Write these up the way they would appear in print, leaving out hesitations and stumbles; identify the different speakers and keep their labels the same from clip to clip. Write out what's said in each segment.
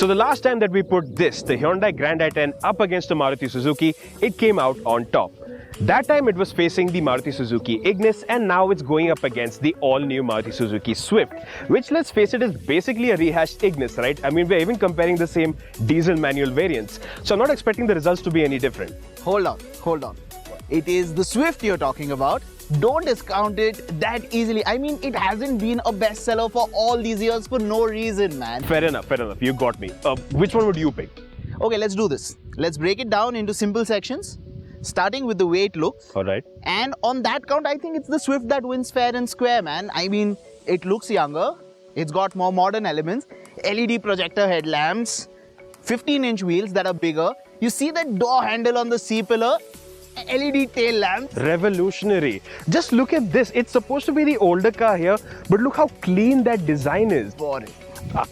Speaker 1: So the last time that we put the Hyundai Grand i10 up against the Maruti Suzuki, it came out on top. That time it was facing the Maruti Suzuki Ignis, and now it's going up against the all-new Maruti Suzuki Swift, which, let's face it, is basically a rehashed Ignis, right? I mean, we're even comparing the same diesel manual variants. So I'm not expecting the results to be any different.
Speaker 2: Hold on. It is the Swift you're talking about. Don't discount it that easily. I mean, it hasn't been a bestseller for all these years for no reason, man.
Speaker 1: Fair enough. You got me. Which one would you pick?
Speaker 2: Okay, let's do this. Let's break it down into simple sections, starting with the way it looks.
Speaker 1: All right.
Speaker 2: And on that count, I think it's the Swift that wins fair and square, man. I mean, it looks younger. It's got more modern elements. LED projector headlamps, 15-inch wheels that are bigger. You see that door handle on the C-pillar? LED tail lamps.
Speaker 1: Revolutionary. Just look at this. It's supposed to be the older car here, but look how clean that design is.
Speaker 2: Boring.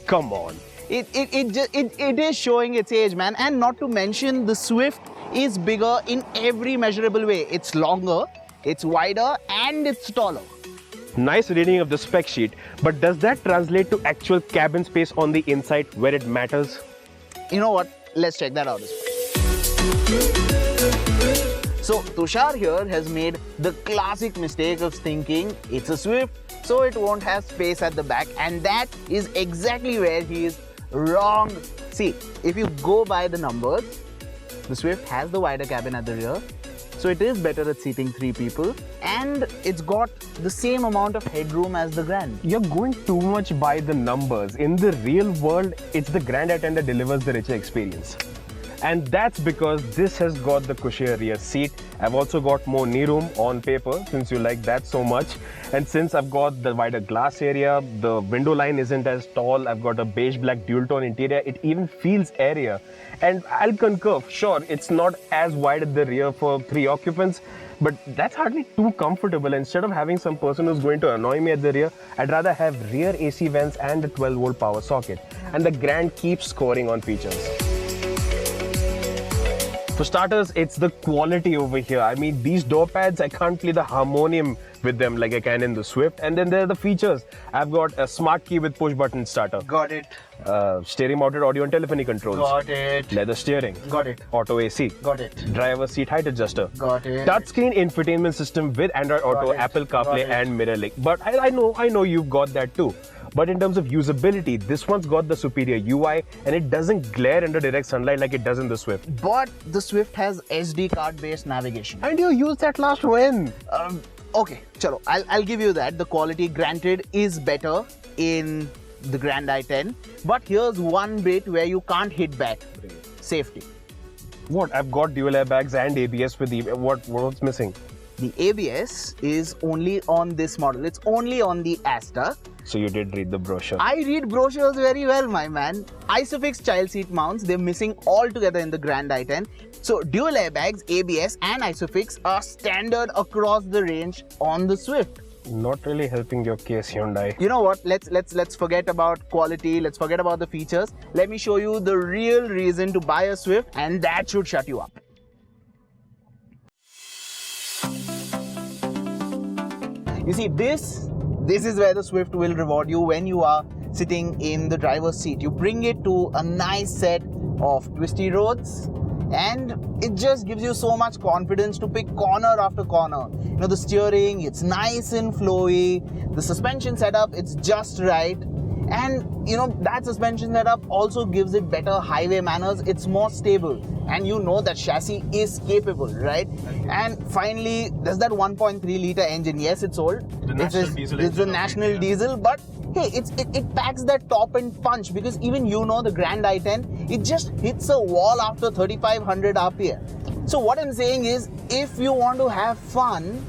Speaker 1: Come on.
Speaker 2: It is showing its age, man. And not to mention, the Swift is bigger in every measurable way. It's longer, it's wider, and it's taller.
Speaker 1: Nice reading of the spec sheet, but does that translate to actual cabin space on the inside where it matters?
Speaker 2: You know what? Let's check that out. So Tushar here has made the classic mistake of thinking it's a Swift, so it won't have space at the back, and that is exactly where he is wrong. See, if you go by the numbers, the Swift has the wider cabin at the rear, so it is better at seating 3 people, and it's got the same amount of headroom as the Grand.
Speaker 1: You're going too much by the numbers. In the real world, it's the Grand i10 that delivers the richer experience. And that's because this has got the cushier rear seat. I've also got more knee room on paper, since you like that so much. And since I've got the wider glass area, the window line isn't as tall, I've got a beige black dual tone interior, it even feels airier. And I'll concur, sure, it's not as wide at the rear for 3 occupants, but that's hardly too comfortable. Instead of having some person who's going to annoy me at the rear, I'd rather have rear AC vents and a 12-volt power socket. And the Grand keeps scoring on features. For starters, it's the quality over here. I mean, these door pads, I can't play the harmonium with them like I can in the Swift. And then there are the features. I've got a smart key with push button starter.
Speaker 2: Got it.
Speaker 1: Steering mounted audio and telephony controls.
Speaker 2: Got it.
Speaker 1: Leather steering.
Speaker 2: Got it.
Speaker 1: Auto AC.
Speaker 2: Got it.
Speaker 1: Driver seat height adjuster.
Speaker 2: Got it.
Speaker 1: Touchscreen infotainment system with Android Auto, Apple CarPlay and Mirror Link. But I know you've got that too. But in terms of usability, this one's got the superior UI, and it doesn't glare under direct sunlight like it does in the Swift.
Speaker 2: But the Swift has SD card-based navigation.
Speaker 1: And you used that last when?
Speaker 2: Okay, chalo, I'll give you that. The quality, granted, is better in the Grand i10. But here's one bit where you can't hit back. Safety.
Speaker 1: What? I've got dual airbags and ABS with the... What's missing?
Speaker 2: The ABS is only on this model. It's only on the Asta.
Speaker 1: So you did read the brochure.
Speaker 2: I read brochures very well, my man. Isofix child seat mounts, they're missing altogether in the Grand i10. So dual airbags, ABS and Isofix are standard across the range on the Swift.
Speaker 1: Not really helping your case, Hyundai.
Speaker 2: You know what? Let's forget about quality. Let's forget about the features. Let me show you the real reason to buy a Swift, and that should shut you up. You see, this is where the Swift will reward you when you are sitting in the driver's seat. You bring it to a nice set of twisty roads, and it just gives you so much confidence to pick corner after corner. You know, the steering, it's nice and flowy. The suspension setup, it's just right. And you know, that suspension setup also gives it better highway manners. It's more stable, and you know that chassis is capable, right? And finally, there's that 1.3 liter engine. Yes, it's old. It's a national diesel, but hey, it packs that top end punch, because even you know the Grand i10, it just hits a wall after 3500 RPM. So what I'm saying is, if you want to have fun,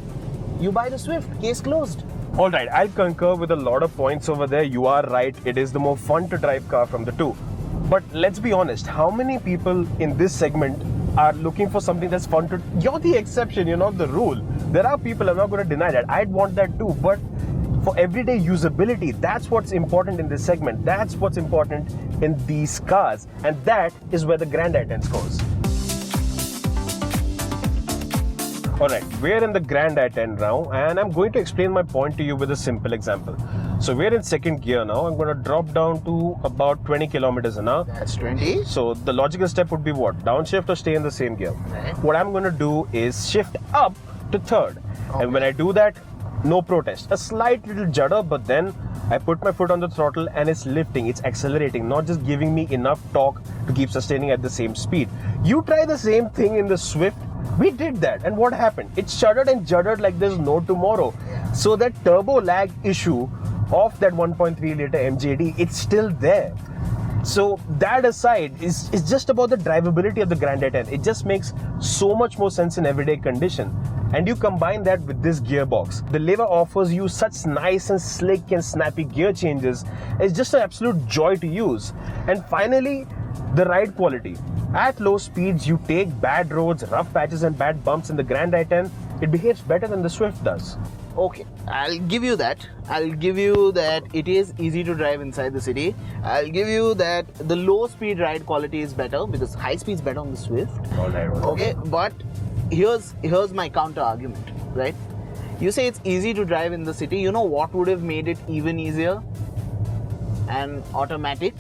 Speaker 2: you buy the Swift. Case closed.
Speaker 1: Alright, I'll concur with a lot of points over there. You are right, it is the more fun to drive car from the two. But let's be honest, how many people in this segment are looking for something that's fun to... You're the exception, you're not the rule. There are people, I'm not going to deny that. I'd want that too, but for everyday usability, that's what's important in this segment. That's what's important in these cars. And that is where the Grand i10 scores. Alright, we're in the Grand i10 now, and I'm going to explain my point to you with a simple example. So we're in second gear now. I'm going to drop down to about 20 kilometers an hour.
Speaker 2: That's 20.
Speaker 1: So the logical step would be what? Downshift or stay in the same gear?
Speaker 2: Right.
Speaker 1: What I'm going to do is shift up to third. Okay. And when I do that, no protest. A slight little judder, but then I put my foot on the throttle and it's lifting, it's accelerating, not just giving me enough torque to keep sustaining at the same speed. You try the same thing in the Swift. We did that, and what happened? It shuddered and juddered like there's no tomorrow. So that turbo lag issue of that 1.3 liter MJD, it's still there. So that aside, it's just about the drivability of the Grand i10. It just makes so much more sense in everyday condition. And you combine that with this gearbox. The lever offers you such nice and slick and snappy gear changes. It's just an absolute joy to use. And finally, the ride quality. At low speeds, you take bad roads, rough patches and bad bumps in the Grand i10. It behaves better than the Swift does.
Speaker 2: Okay, I'll give you that. I'll give you that it is easy to drive inside the city. I'll give you that the low speed ride quality is better because high speed is better on the Swift.
Speaker 1: Alright.
Speaker 2: Okay, but here's my counter argument, right? You say it's easy to drive in the city. You know what would have made it even easier? An automatic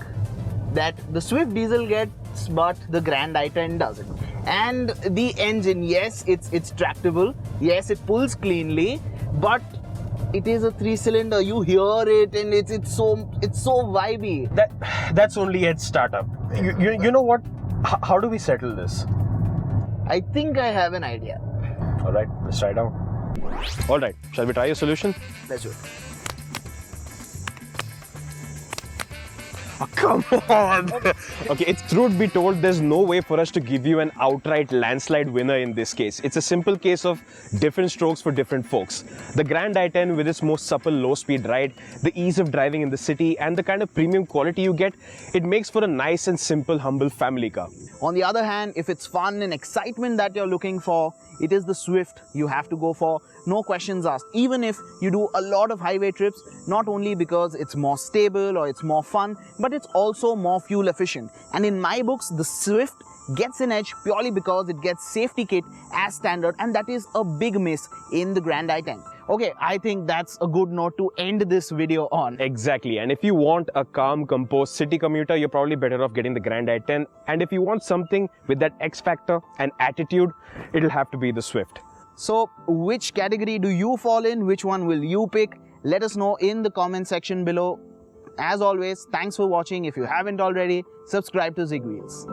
Speaker 2: that the Swift diesel gets, but the Grand i10 doesn't. And the engine, yes, it's tractable. Yes, it pulls cleanly, but it is a 3-cylinder. You hear it, and it's so vibey.
Speaker 1: That's only at startup. You know what? How do we settle this?
Speaker 2: I think I have an idea.
Speaker 1: All right, let's try it out. All right, shall we try a solution?
Speaker 2: Let's do it.
Speaker 1: Oh, come on! Okay, it's truth be told, there's no way for us to give you an outright landslide winner in this case. It's a simple case of different strokes for different folks. The Grand i10 with its more supple low-speed ride, the ease of driving in the city, and the kind of premium quality you get, it makes for a nice and simple, humble family car.
Speaker 2: On the other hand, if it's fun and excitement that you're looking for, it is the Swift you have to go for. No questions asked. Even if you do a lot of highway trips, not only because it's more stable or it's more fun, but it's also more fuel efficient. And in my books, the Swift gets an edge purely because it gets safety kit as standard, and that is a big miss in the Grand i10. Okay, I think that's a good note to end this video on.
Speaker 1: Exactly, and if you want a calm, composed city commuter, you're probably better off getting the Grand i10. And if you want something with that X factor and attitude, it'll have to be the Swift.
Speaker 2: So, which category do you fall in? Which one will you pick? Let us know in the comment section below. As always, thanks for watching. If you haven't already, subscribe to Zig Wheels.